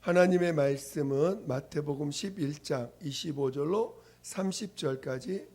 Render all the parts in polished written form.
하나님의 말씀은 마태복음 11장 25절로 30절까지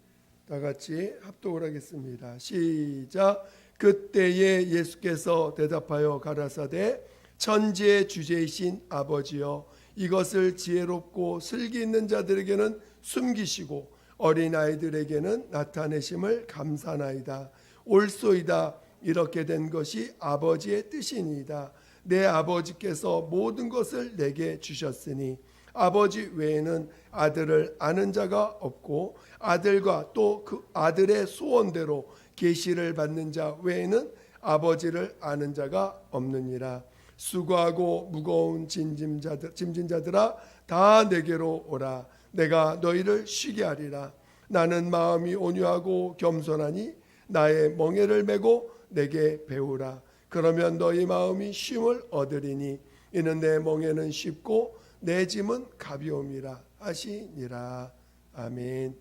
다 같이 합독을 하겠습니다. 시작. 그때에 예수께서 대답하여 가라사대 천지의 주제이신 아버지여, 이것을 지혜롭고 슬기 있는 자들에게는 숨기시고 어린아이들에게는 나타내심을 감사나이다. 옳소이다. 이렇게 된 것이 아버지의 뜻이니이다. 내 아버지께서 모든 것을 내게 주셨으니 아버지 외에는 아들을 아는 자가 없고 아들과 또 그 아들의 소원대로 계시를 받는 자 외에는 아버지를 아는 자가 없느니라. 수고하고 무거운 짐진자들아 다 내게로 오라. 내가 너희를 쉬게 하리라. 나는 마음이 온유하고 겸손하니 나의 멍에를 메고 내게 배우라. 그러면 너희 마음이 쉼을 얻으리니 이는 내 멍에는 쉽고 내 짐은 가벼움이라 하시니라. 아멘.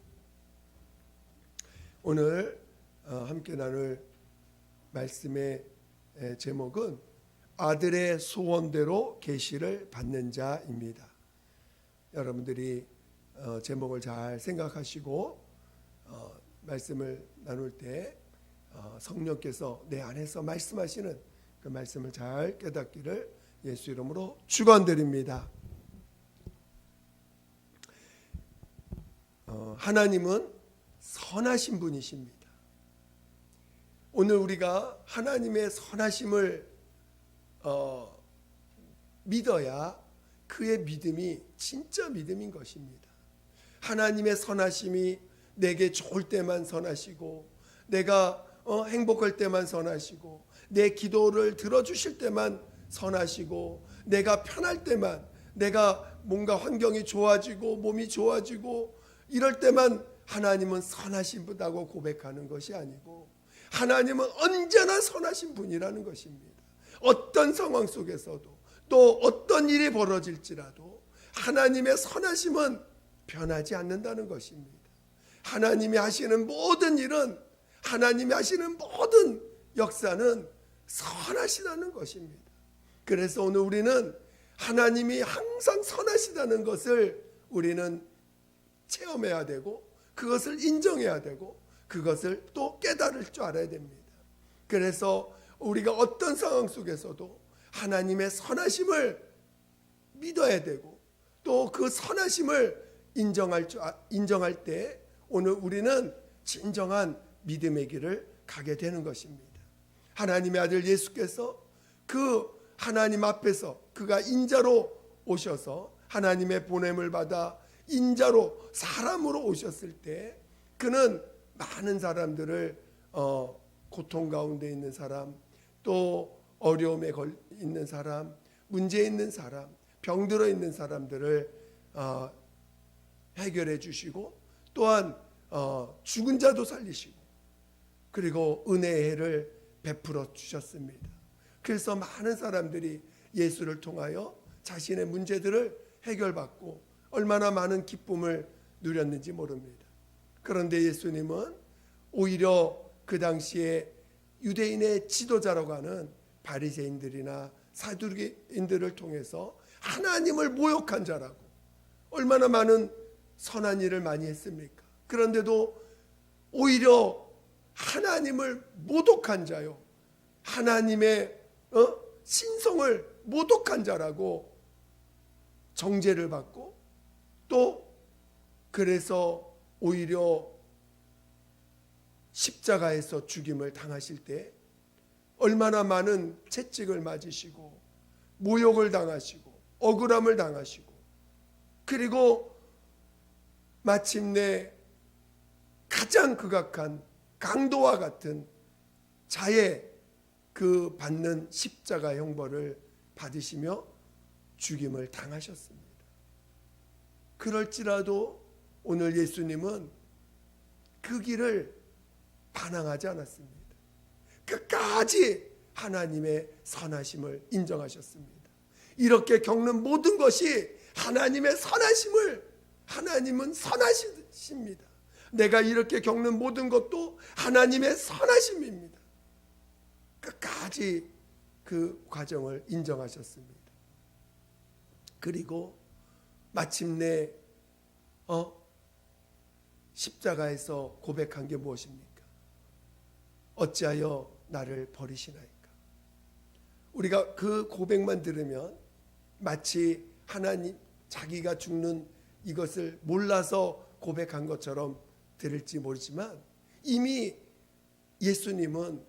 오늘 함께 나눌 말씀의 제목은 아들의 소원대로 계시를 받는 자입니다. 여러분들이 제목을 잘 생각하시고 말씀을 나눌 때 성령께서 내 안에서 말씀하시는 그 말씀을 잘 깨닫기를 예수 이름으로 축원드립니다. 하나님은 선하신 분이십니다. 오늘 우리가 하나님의 선하심을 믿어야 그의 믿음이 진짜 믿음인 것입니다. 하나님의 선하심이 내게 좋을 때만 선하시고 내가 행복할 때만 선하시고 내 기도를 들어주실 때만 선하시고 내가 편할 때만, 내가 뭔가 환경이 좋아지고 몸이 좋아지고 이럴 때만 하나님은 선하신 분이라고 고백하는 것이 아니고 하나님은 언제나 선하신 분이라는 것입니다. 어떤 상황 속에서도 또 어떤 일이 벌어질지라도 하나님의 선하심은 변하지 않는다는 것입니다. 하나님이 하시는 모든 일은, 하나님이 하시는 모든 역사는 선하시다는 것입니다. 그래서 오늘 우리는 하나님이 항상 선하시다는 것을 우리는 체험해야 되고 그것을 인정해야 되고 그것을 또 깨달을 줄 알아야 됩니다. 그래서 우리가 어떤 상황 속에서도 하나님의 선하심을 믿어야 되고 또 그 선하심을 인정할 때 오늘 우리는 진정한 믿음의 길을 가게 되는 것입니다. 하나님의 아들 예수께서 그 하나님 앞에서 그가 인자로 오셔서 하나님의 보냄을 받아 인자로 사람으로 오셨을 때 그는 많은 사람들을 고통 가운데 있는 사람, 또 어려움에 있는 사람, 문제 있는 사람, 병들어 있는 사람들을 해결해 주시고 또한 죽은 자도 살리시고 그리고 은혜의 해를 베풀어 주셨습니다. 그래서 많은 사람들이 예수를 통하여 자신의 문제들을 해결받고 얼마나 많은 기쁨을 누렸는지 모릅니다. 그런데 예수님은 오히려 그 당시에 유대인의 지도자라고 하는 바리새인들이나 사두개인들을 통해서 하나님을 모욕한 자라고 얼마나 많은 선한 일을 많이 했습니까? 그런데도 오히려 하나님을 모독한 자요, 하나님의 신성을 모독한 자라고 정죄를 받고 또 그래서 오히려 십자가에서 죽임을 당하실 때 얼마나 많은 채찍을 맞으시고 모욕을 당하시고 억울함을 당하시고 그리고 마침내 가장 극악한 강도와 같은 자의 그 받는 십자가 형벌을 받으시며 죽임을 당하셨습니다. 그럴지라도 오늘 예수님은 그 길을 반항하지 않았습니다. 끝까지 하나님의 선하심을 인정하셨습니다. 이렇게 겪는 모든 것이 하나님의 선하심을, 하나님은 선하십니다. 내가 이렇게 겪는 모든 것도 하나님의 선하심입니다. 끝까지 그 과정을 인정하셨습니다. 그리고 마침내 십자가에서 고백한 게 무엇입니까? 어찌하여 나를 버리시나이까? 우리가 그 고백만 들으면 마치 하나님 자기가 죽는 이것을 몰라서 고백한 것처럼 들을지 모르지만 이미 예수님은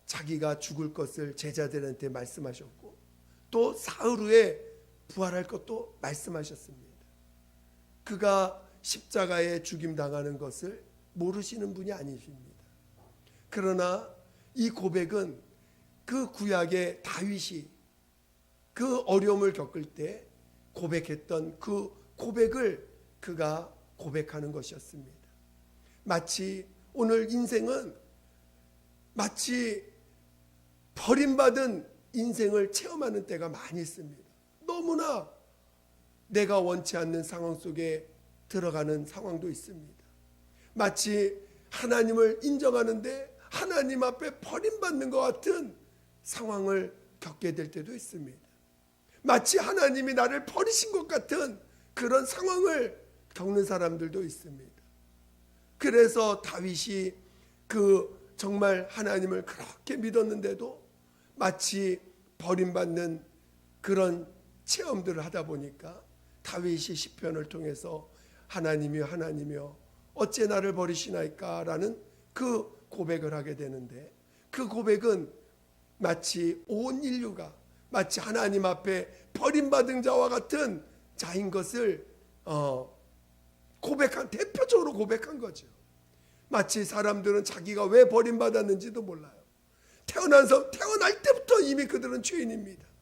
자기가 죽을 것을 제자들한테 말씀하셨고 또 사흘 후에 부활할 것도 말씀하셨습니다. 그가 십자가에 죽임당하는 것을 모르시는 분이 아니십니다. 그러나 이 고백은 그 구약의 다윗이 그 어려움을 겪을 때 고백했던 그 고백을 그가 고백하는 것이었습니다. 마치 오늘 인생은 마치 버림받은 인생을 체험하는 때가 많이 있습니다. 너무나 내가 원치 않는 상황 속에 들어가는 상황도 있습니다. 마치 하나님을 인정하는데 하나님 앞에 버림받는 것 같은 상황을 겪게 될 때도 있습니다. 마치 하나님이 나를 버리신 것 같은 그런 상황을 겪는 사람들도 있습니다. 그래서 다윗이 그 정말 하나님을 그렇게 믿었는데도 마치 버림받는 그런 체험들을 하다 보니까 다윗이 시편을 통해서 하나님이여 하나님이여 어째 나를 버리시나이까 라는 그 고백을 하게 되는데 그 고백은 마치 온 인류가 마치 하나님 앞에 버림받은 자와 같은 자인 것을 대표적으로 고백한 거죠. 마치 사람들은 자기가 왜 버림받았는지도 몰라요. 태어날 때부터 이미 그들은 죄인입니다.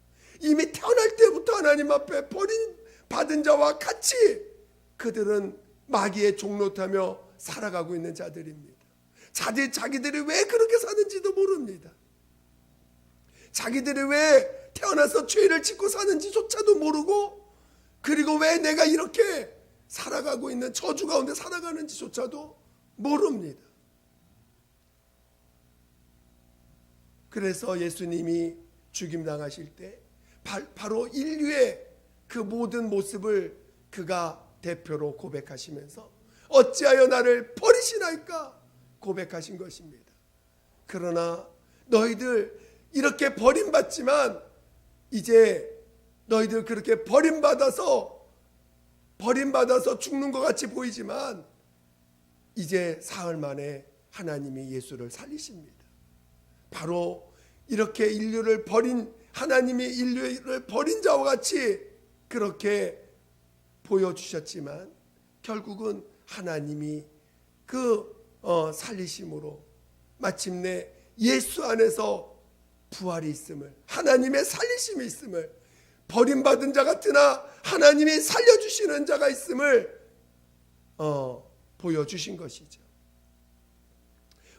이미 태어날 때부터 하나님 앞에 버림받은 자와 같이 그들은 마귀의 종로 타며 살아가고 있는 자들입니다. 자기들이 왜 그렇게 사는지도 모릅니다. 자기들이 왜 태어나서 죄를 짓고 사는지조차도 모르고 그리고 왜 내가 이렇게 살아가고 있는 저주 가운데 살아가는지조차도 모릅니다. 그래서 예수님이 죽임당하실 때 바로 인류의 그 모든 모습을 그가 대표로 고백하시면서 어찌하여 나를 버리시나이까 고백하신 것입니다. 그러나 너희들 이렇게 버림받지만 이제 너희들 그렇게 버림받아서 죽는 것 같이 보이지만 이제 사흘 만에 하나님이 예수를 살리십니다. 바로 이렇게 하나님이 인류를 버린 자와 같이 그렇게 보여주셨지만 결국은 하나님이 그 살리심으로 마침내 예수 안에서 부활이 있음을 하나님의 살리심이 있음을 버림받은 자 같으나 하나님이 살려주시는 자가 있음을 보여주신 것이죠.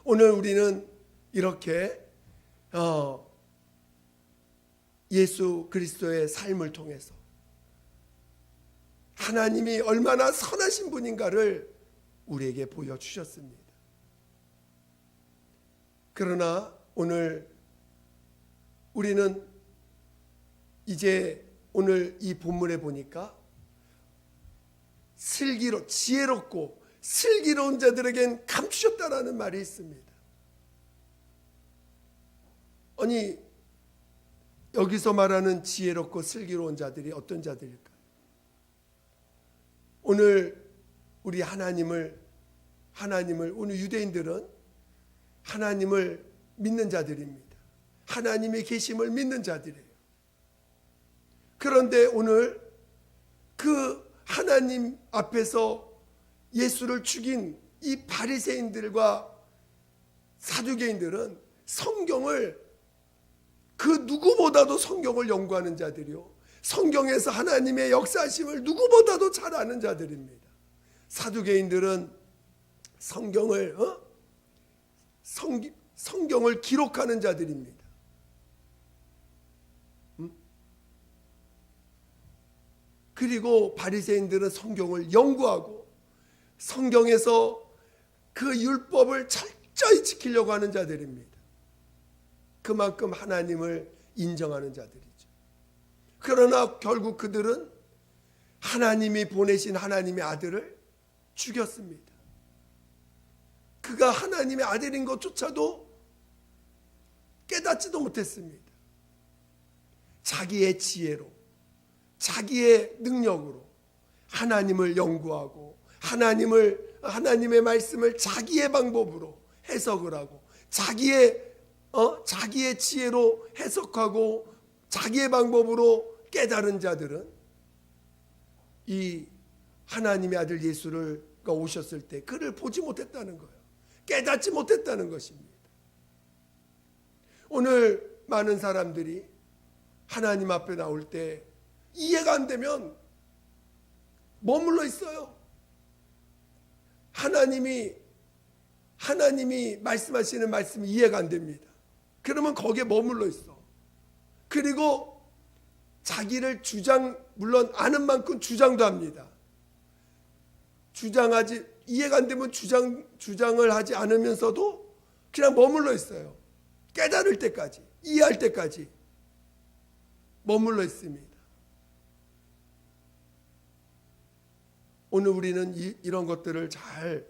오늘 우리는 이렇게 예수 그리스도의 삶을 통해서 하나님이 얼마나 선하신 분인가를 우리에게 보여주셨습니다. 그러나 오늘 우리는 이제 오늘 이 본문에 보니까 지혜롭고 슬기로운 자들에겐 감추셨다라는 말이 있습니다. 아니 여기서 말하는 지혜롭고 슬기로운 자들이 어떤 자들일까요? 오늘 우리 하나님을 오늘 유대인들은 하나님을 믿는 자들입니다. 하나님의 계심을 믿는 자들이에요. 그런데 오늘 그 하나님 앞에서 예수를 죽인 이 바리새인들과 사두개인들은 성경을 그 누구보다도 성경을 연구하는 자들이요 성경에서 하나님의 역사하심을 누구보다도 잘 아는 자들입니다. 사두개인들은 성경을 기록하는 자들입니다. 그리고 바리새인들은 성경을 연구하고 성경에서 그 율법을 철저히 지키려고 하는 자들입니다. 그만큼 하나님을 인정하는 자들이죠. 그러나 결국 그들은 하나님이 보내신 하나님의 아들을 죽였습니다. 그가 하나님의 아들인 것조차도 깨닫지도 못했습니다. 자기의 지혜로, 자기의 능력으로 하나님을 연구하고 하나님의 말씀을 자기의 방법으로 해석을 하고 자기의 지혜로 해석하고 자기의 방법으로 깨달은 자들은 이 하나님의 아들 예수가 오셨을 때 그를 보지 못했다는 거예요. 깨닫지 못했다는 것입니다. 오늘 많은 사람들이 하나님 앞에 나올 때 이해가 안 되면 머물러 있어요. 하나님이 말씀하시는 말씀이 이해가 안 됩니다. 그러면 거기에 머물러 있어. 그리고 자기를 물론 아는 만큼 주장도 합니다. 이해가 안 되면 주장을 하지 않으면서도 그냥 머물러 있어요. 깨달을 때까지, 이해할 때까지 머물러 있습니다. 오늘 우리는 이런 것들을 잘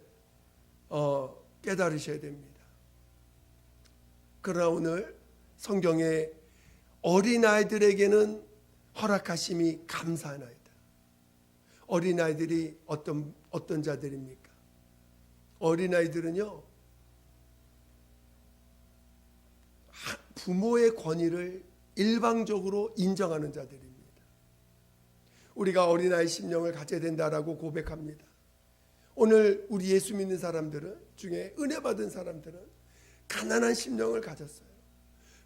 깨달으셔야 됩니다. 그러나 오늘 성경에 어린아이들에게는 허락하심이 감사하나이다. 어린아이들이 어떤 자들입니까? 어린아이들은요, 부모의 권위를 일방적으로 인정하는 자들입니다. 우리가 어린아이 심령을 가져야 된다라고 고백합니다. 오늘 우리 예수 믿는 사람들은 중에 은혜 받은 사람들은 가난한 심령을 가졌어요.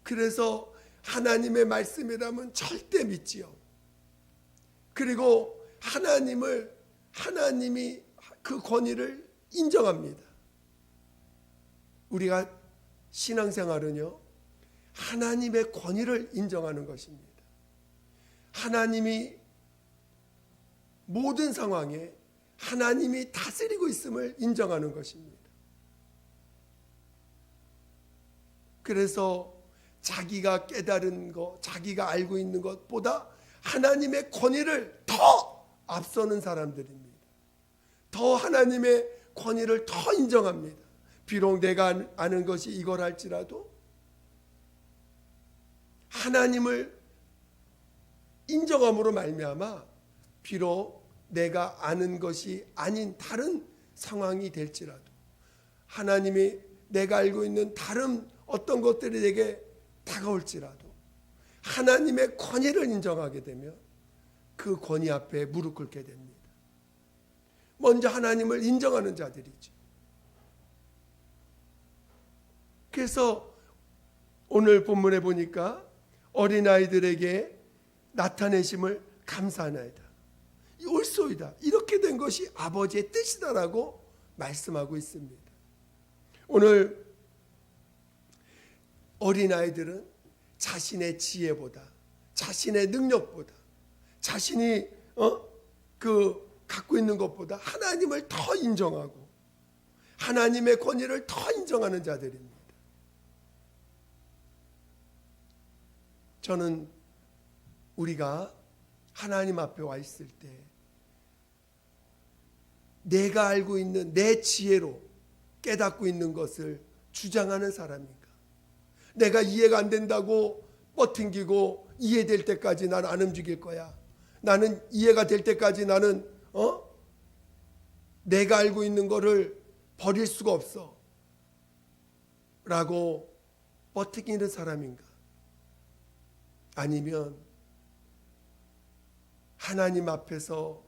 그래서 하나님의 말씀이라면 절대 믿지요. 그리고 하나님이 그 권위를 인정합니다. 우리가 신앙생활은요, 하나님의 권위를 인정하는 것입니다. 하나님이 모든 상황에 하나님이 다스리고 있음을 인정하는 것입니다. 그래서 자기가 깨달은 것, 자기가 알고 있는 것보다 하나님의 권위를 더 앞서는 사람들입니다. 더 하나님의 권위를 더 인정합니다. 비록 내가 아는 것이 이걸 할지라도 하나님을 인정함으로 말미암아 비록 내가 아는 것이 아닌 다른 상황이 될지라도 하나님이 내가 알고 있는 다른 어떤 것들이 내게 다가올지라도 하나님의 권위를 인정하게 되면 그 권위 앞에 무릎 꿇게 됩니다. 먼저 하나님을 인정하는 자들이죠. 그래서 오늘 본문에 보니까 어린아이들에게 나타내심을 감사하나이다. 옳소이다. 이렇게 된 것이 아버지의 뜻이다라고 말씀하고 있습니다. 오늘 어린아이들은 자신의 지혜보다, 자신의 능력보다, 자신이 갖고 있는 것보다 하나님을 더 인정하고 하나님의 권위를 더 인정하는 자들입니다. 저는 우리가 하나님 앞에 와 있을 때 내가 알고 있는 내 지혜로 깨닫고 있는 것을 주장하는 사람인가? 내가 이해가 안 된다고 뻗팅기고 이해될 때까지 나는 안 움직일 거야. 나는 이해가 될 때까지 나는 내가 알고 있는 거를 버릴 수가 없어 라고 뻗팅기는 사람인가? 아니면 하나님 앞에서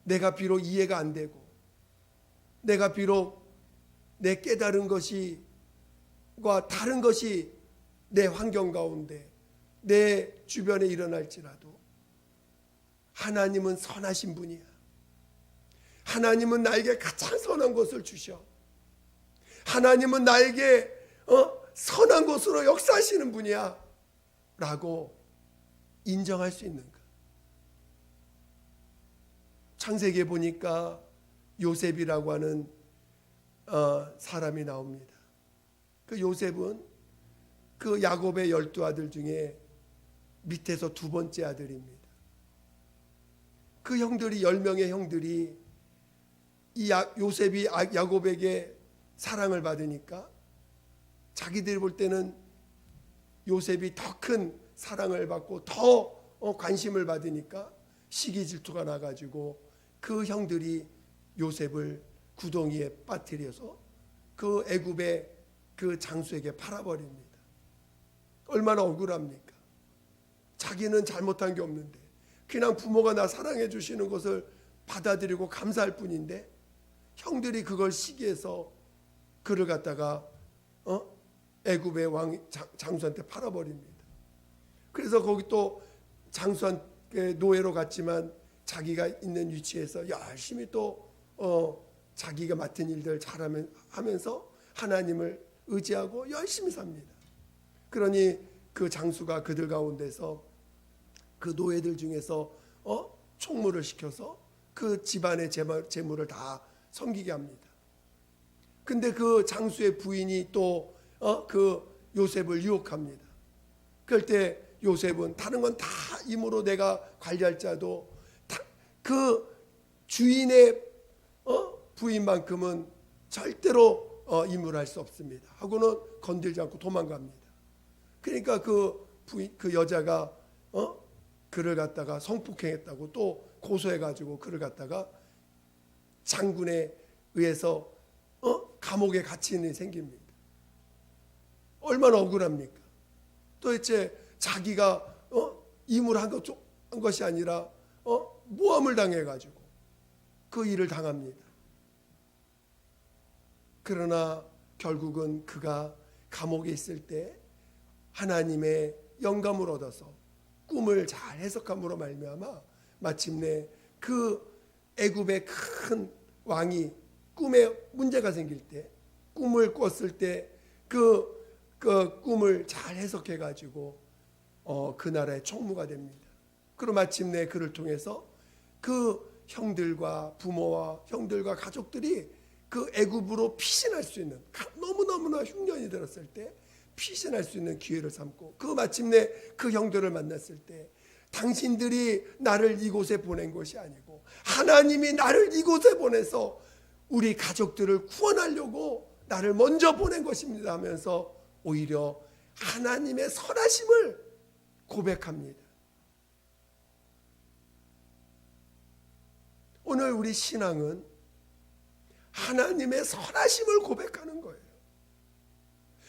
내가 비록 이해가 안 되고 내가 비록 내 깨달은 것과 다른 것이 내 환경 가운데 내 주변에 일어날지라도 하나님은 선하신 분이야. 하나님은 나에게 가장 선한 것을 주셔. 하나님은 나에게 선한 것으로 역사하시는 분이야 라고 인정할 수 있는가? 창세기에 보니까 요셉이라고 하는 사람이 나옵니다. 그 요셉은 그 야곱의 12 아들 중에 밑에서 두 번째 아들입니다. 그 형들이 10명의 형들이 이 요셉이 야곱에게 사랑을 받으니까 자기들이 볼 때는 요셉이 더 큰 사랑을 받고 더 관심을 받으니까 시기 질투가 나가지고 그 형들이 요셉을 구덩이에 빠뜨려서 그 애굽의 그 장수에게 팔아버립니다. 얼마나 억울합니까? 자기는 잘못한 게 없는데 그냥 부모가 나 사랑해 주시는 것을 받아들이고 감사할 뿐인데 형들이 그걸 시기해서 그를 갖다가 애굽의 왕 장수한테 팔아버립니다. 그래서 거기 또 장수한테 노예로 갔지만 자기가 있는 위치에서 열심히 또 자기가 맡은 일들 잘하면서 하나님을 의지하고 열심히 삽니다. 그러니 그 장수가 그들 가운데서 그 노예들 중에서 총무를 시켜서 그 집안의 재물을 다 섬기게 합니다. 근데 그 장수의 부인이 또 그 요셉을 유혹합니다. 그럴 때 요셉은 다른 건 다 임으로 내가 관리할 자도 그 주인의 부인만큼은 절대로 임무할 수 없습니다 하고는 건들지 않고 도망갑니다. 그러니까 그 여자가 그를 갖다가 성폭행했다고 또 고소해가지고 그를 갖다가 장군에 의해서 감옥에 갇히는 일이 생깁니다. 얼마나 억울합니까? 도대체 자기가 임을 한 것이 아니라 모함을 당해가지고 그 일을 당합니다. 그러나 결국은 그가 감옥에 있을 때 하나님의 영감을 얻어서 꿈을 잘 해석함으로 말미암아 마침내 그 애굽의 큰 왕이 꿈에 문제가 생길 때 꿈을 꿨을 때 그 꿈을 잘 해석해 가지고 그 나라의 총무가 됩니다. 그리고 마침내 그를 통해서 그 형들과 부모와 형들과 가족들이 그 애굽으로 피신할 수 있는 너무너무나 흉년이 들었을 때 피신할 수 있는 기회를 삼고 그 마침내 그 형들을 만났을 때 당신들이 나를 이곳에 보낸 것이 아니고 하나님이 나를 이곳에 보내서 우리 가족들을 구원하려고 나를 먼저 보낸 것입니다 하면서 오히려 하나님의 선하심을 고백합니다. 오늘 우리 신앙은 하나님의 선하심을 고백하는 거예요.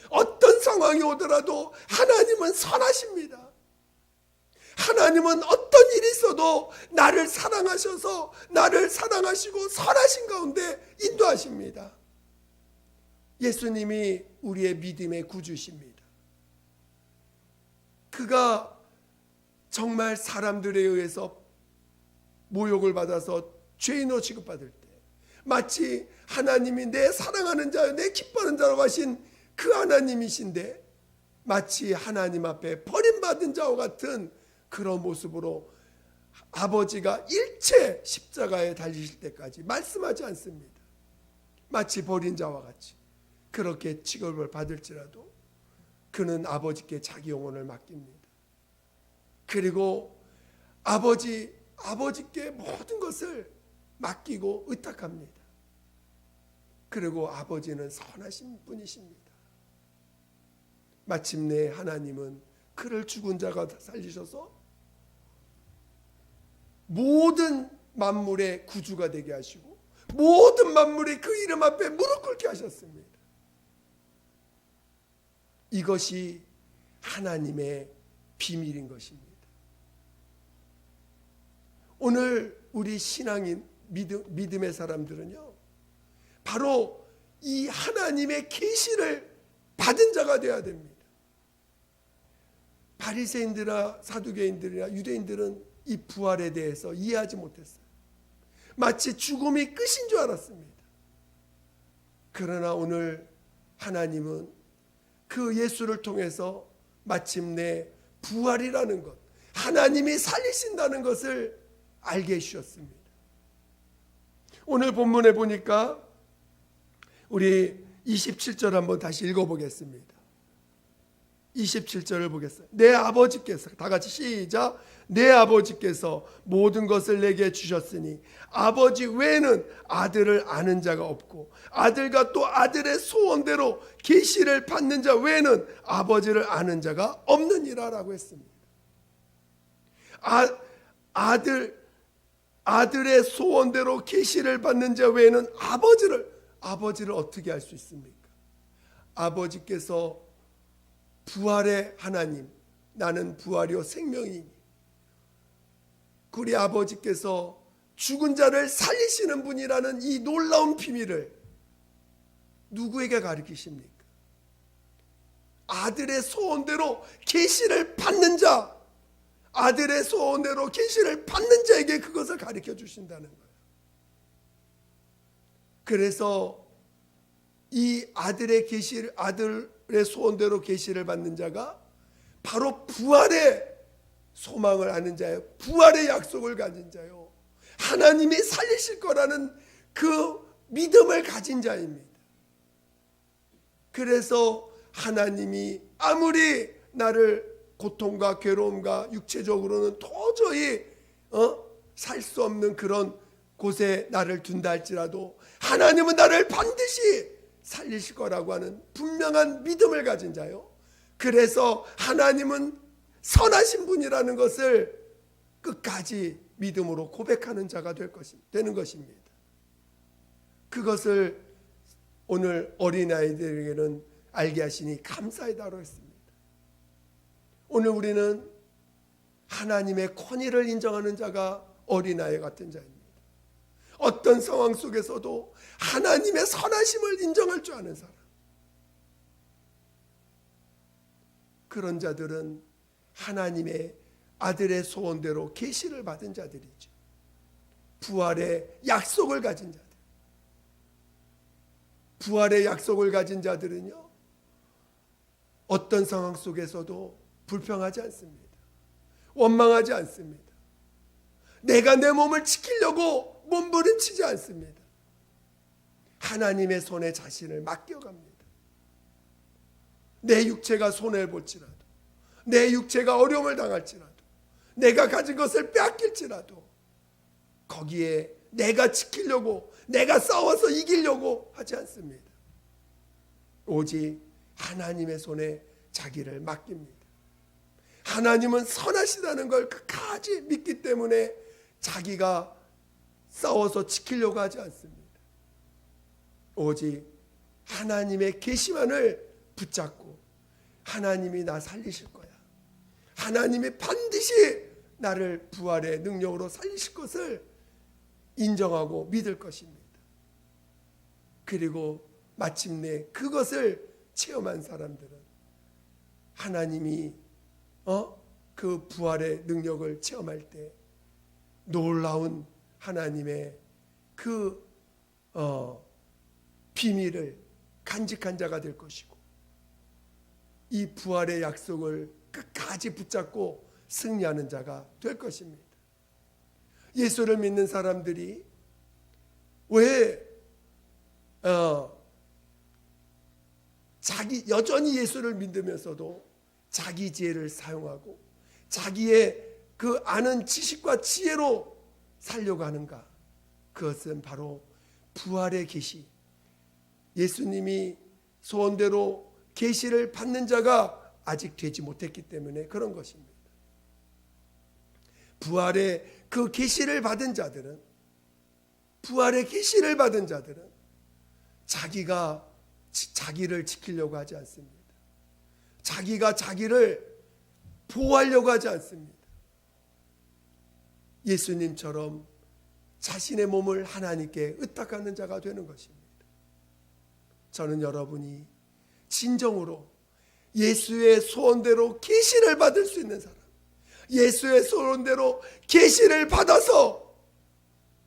어떤 상황이 오더라도 하나님은 선하십니다. 하나님은 어떤 일이 있어도 나를 사랑하셔서 나를 사랑하시고 선하신 가운데 인도하십니다. 예수님이 우리의 믿음의 구주십니다. 그가 정말 사람들에 의해서 모욕을 받아서 죄인으로 취급받을 때 마치 하나님이 내 사랑하는 자요 내 기뻐하는 자라고 하신 그 하나님이신데 마치 하나님 앞에 버림받은 자와 같은 그런 모습으로 아버지가 일체 십자가에 달리실 때까지 말씀하지 않습니다. 마치 버린 자와 같이 그렇게 취급을 받을지라도 그는 아버지께 자기 영혼을 맡깁니다. 그리고 아버지께 모든 것을 맡기고 의탁합니다. 그리고 아버지는 선하신 분이십니다. 마침내 하나님은 그를 죽은 자가 살리셔서 모든 만물의 구주가 되게 하시고 모든 만물이 그 이름 앞에 무릎 꿇게 하셨습니다. 이것이 하나님의 비밀인 것입니다. 오늘 우리 신앙인 믿음의 사람들은요 바로 이 하나님의 계시를 받은 자가 되어야 됩니다. 바리새인들이나 사두개인들이나 유대인들은 이 부활에 대해서 이해하지 못했어요. 마치 죽음이 끝인 줄 알았습니다. 그러나 오늘 하나님은 그 예수를 통해서 마침내 부활이라는 것, 하나님이 살리신다는 것을 알게 해주셨습니다. 오늘 본문에 보니까 우리 27절 한번 다시 읽어보겠습니다. 27절을 보겠어요. 내 아버지께서, 다 같이 시작. 내 아버지께서 모든 것을 내게 주셨으니 아버지 외에는 아들을 아는 자가 없고 아들과 또 아들의 소원대로 계시를 받는 자 외에는 아버지를 아는 자가 없느니라 라고 했습니다. 아들의 소원대로 계시를 받는 자 외에는 아버지를 어떻게 알 수 있습니까? 아버지께서 부활의 하나님, 나는 부활이요 생명이니, 우리 아버지께서 죽은 자를 살리시는 분이라는 이 놀라운 비밀을 누구에게 가르치십니까? 아들의 소원대로 계시를 받는 자, 아들의 소원대로 계시를 받는 자에게 그것을 가르쳐 주신다는 거예요. 그래서 이 아들의 소원대로 계시를 받는 자가 바로 부활의 소망을 아는 자예요. 부활의 약속을 가진 자요. 하나님이 살리실 거라는 그 믿음을 가진 자입니다. 그래서 하나님이 아무리 나를 고통과 괴로움과 육체적으로는 도저히 살 수 없는 그런 곳에 나를 둔다 할지라도 하나님은 나를 반드시 살리실 거라고 하는 분명한 믿음을 가진 자요. 그래서 하나님은 선하신 분이라는 것을 끝까지 믿음으로 고백하는 자가 되는 것입니다. 그것을 오늘 어린아이들에게는 알게 하시니 감사하다고 했습니다. 오늘 우리는 하나님의 권위를 인정하는 자가 어린아이 같은 자입니다. 어떤 상황 속에서도 하나님의 선하심을 인정할 줄 아는 사람, 그런 자들은 하나님의 아들의 소원대로 계시를 받은 자들이죠. 부활의 약속을 가진 자들. 부활의 약속을 가진 자들은요, 어떤 상황 속에서도 불평하지 않습니다. 원망하지 않습니다. 내가 내 몸을 지키려고 몸부림치지 않습니다. 하나님의 손에 자신을 맡겨갑니다. 내 육체가 손해볼지라도, 내 육체가 어려움을 당할지라도, 내가 가진 것을 빼앗길지라도 거기에 내가 지키려고, 내가 싸워서 이기려고 하지 않습니다. 오직 하나님의 손에 자기를 맡깁니다. 하나님은 선하시다는 걸 끝까지 믿기 때문에 자기가 싸워서 지키려고 하지 않습니다. 오직 하나님의 계시만을 붙잡고 하나님이 나 살리실 거야, 하나님이 반드시 나를 부활의 능력으로 살리실 것을 인정하고 믿을 것입니다. 그리고 마침내 그것을 체험한 사람들은 하나님이 그 부활의 능력을 체험할 때 놀라운 하나님의 그 비밀을 간직한 자가 될 것이고, 이 부활의 약속을 끝까지 붙잡고 승리하는 자가 될 것입니다. 예수를 믿는 사람들이 왜 여전히 예수를 믿으면서도 자기 지혜를 사용하고 자기의 그 아는 지식과 지혜로 살려고 하는가? 그것은 바로 부활의 계시, 예수님이 소원대로 계시를 받는 자가 아직 되지 못했기 때문에 그런 것입니다. 부활의 그 계시를 받은 자들은, 부활의 계시를 받은 자들은 자기가 자기를 지키려고 하지 않습니다. 자기가 자기를 보호하려고 하지 않습니다. 예수님처럼 자신의 몸을 하나님께 의탁하는 자가 되는 것입니다. 저는 여러분이 진정으로 예수의 소원대로 계시를 받을 수 있는 사람, 예수의 소원대로 계시를 받아서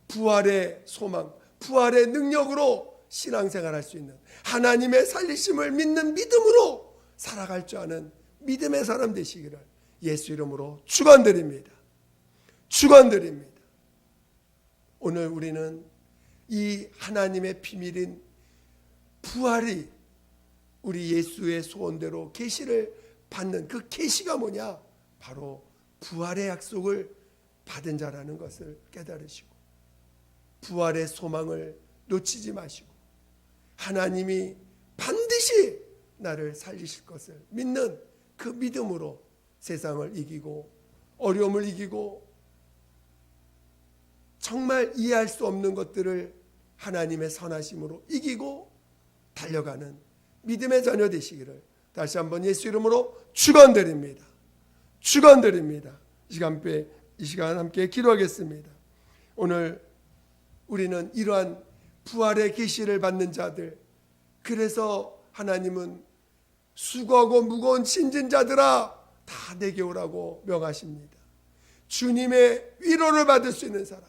부활의 소망, 부활의 능력으로 신앙생활할 수 있는, 하나님의 살리심을 믿는 믿음으로 살아갈 줄 아는 믿음의 사람 되시기를 예수 이름으로 축원드립니다. 축원드립니다. 오늘 우리는 이 하나님의 비밀인 부활이 우리 예수의 소원대로 계시를 받는 그 계시가 뭐냐? 바로 부활의 약속을 받은 자라는 것을 깨달으시고 부활의 소망을 놓치지 마시고 하나님이 반드시 나를 살리실 것을 믿는 그 믿음으로 세상을 이기고 어려움을 이기고 정말 이해할 수 없는 것들을 하나님의 선하심으로 이기고 달려가는 믿음의 자녀 되시기를 다시 한번 예수 이름으로 축원드립니다. 축원드립니다. 이 시간 함께 기도하겠습니다. 오늘 우리는 이러한 부활의 계시를 받는 자들, 그래서 하나님은 수고하고 무거운 짐진 자들아 다 내게 오라고 명하십니다. 주님의 위로를 받을 수 있는 사람,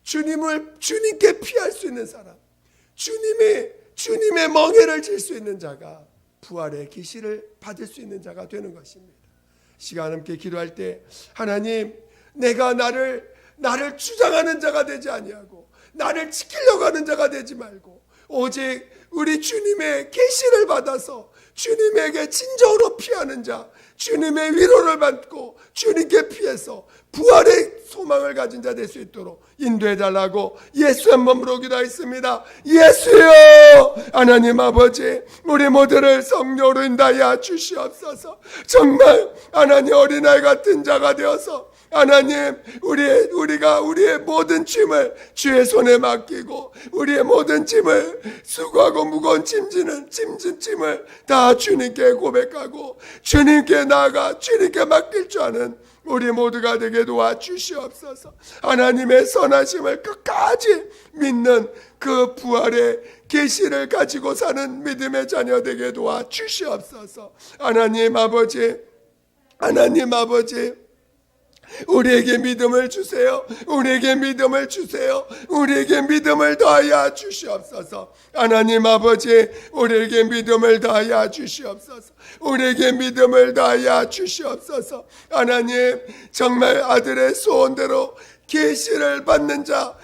주님께 피할 수 있는 사람, 주님의 멍에를 질 수 있는 자가 부활의 계시를 받을 수 있는 자가 되는 것입니다. 시간 함께 기도할 때 하나님, 내가 나를 주장하는 자가 되지 아니하고 나를 지키려고 하는 자가 되지 말고 오직 우리 주님의 계시를 받아서 주님에게 진정으로 피하는 자, 주님의 위로를 받고 주님께 피해서 부활의 소망을 가진 자 될 수 있도록 인도해 달라고 예수 한 번으로 기도하겠습니다. 예수여, 하나님 아버지, 우리 모두를 성령으로 인도하여 주시옵소서. 정말 하나님 어린아이 같은 자가 되어서 하나님, 우리가 우리의 모든 짐을 주의 손에 맡기고 우리의 모든 짐을 수고하고 무거운 짐을 다 주님께 고백하고 주님께 나아가 주님께 맡길 줄 아는 우리 모두가 되게 도와주시옵소서. 하나님의 선하심을 끝까지 믿는 그 부활의 계시를 가지고 사는 믿음의 자녀 되게 도와주시옵소서. 하나님 아버지, 우리에게 믿음을 주세요. 우리에게 믿음을 주세요. 우리에게 믿음을 더하여 주시옵소서. 하나님 아버지, 우리에게 믿음을 더하여 주시옵소서. 우리에게 믿음을 더하여 주시옵소서. 하나님, 정말 아들의 소원대로 계시를 받는 자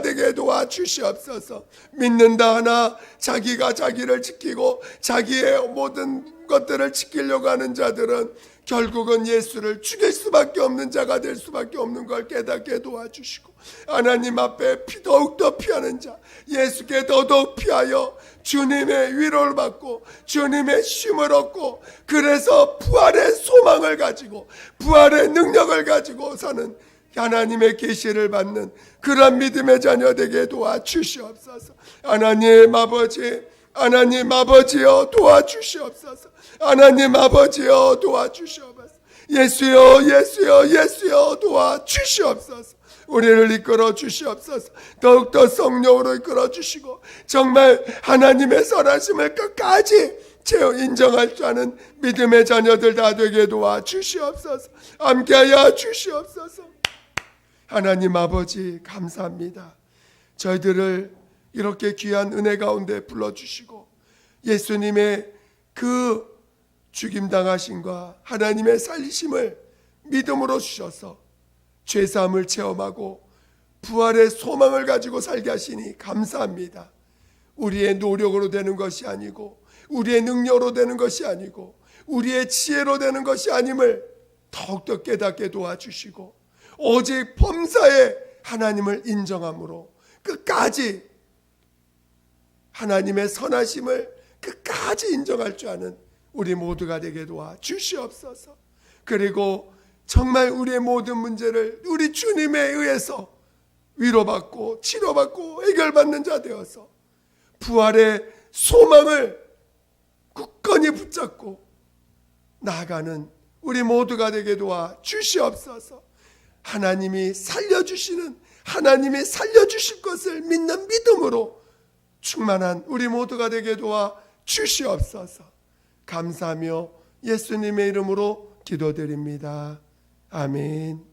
되게 도와주시옵소서. 믿는다 하나 자기가 자기를 지키고 자기의 모든 것들을 지키려고 하는 자들은 결국은 예수를 죽일 수밖에 없는 자가 될 수밖에 없는 걸 깨닫게 도와주시고 하나님 앞에 더욱더 피하는 자, 예수께 더더욱 피하여 주님의 위로를 받고 주님의 쉼을 얻고 그래서 부활의 소망을 가지고 부활의 능력을 가지고 사는 하나님의 계시를 받는 그런 믿음의 자녀 되게 도와주시옵소서. 하나님 아버지여 도와주시옵소서. 하나님 아버지여 도와주시옵소서. 예수여 도와주시옵소서. 우리를 이끌어 주시옵소서. 더욱더 성령으로 이끌어 주시고 정말 하나님의 선하심을 끝까지 인정할 줄 아는 믿음의 자녀들 다 되게 도와주시옵소서. 함께하여 주시옵소서. 하나님 아버지 감사합니다. 저희들을 이렇게 귀한 은혜 가운데 불러주시고 예수님의 그 죽임당하심과 하나님의 살리심을 믿음으로 주셔서 죄사함을 체험하고 부활의 소망을 가지고 살게 하시니 감사합니다. 우리의 노력으로 되는 것이 아니고 우리의 능력으로 되는 것이 아니고 우리의 지혜로 되는 것이 아님을 더욱더 깨닫게 도와주시고 오직 범사에 하나님을 인정함으로 끝까지 하나님의 선하심을 끝까지 인정할 줄 아는 우리 모두가 되게 도와주시옵소서. 그리고 정말 우리의 모든 문제를 우리 주님에 의해서 위로받고 치료받고 해결받는 자 되어서 부활의 소망을 굳건히 붙잡고 나아가는 우리 모두가 되게 도와주시옵소서. 하나님이 살려주실 것을 믿는 믿음으로 충만한 우리 모두가 되게 도와주시옵소서. 감사하며 예수님의 이름으로 기도드립니다. 아멘.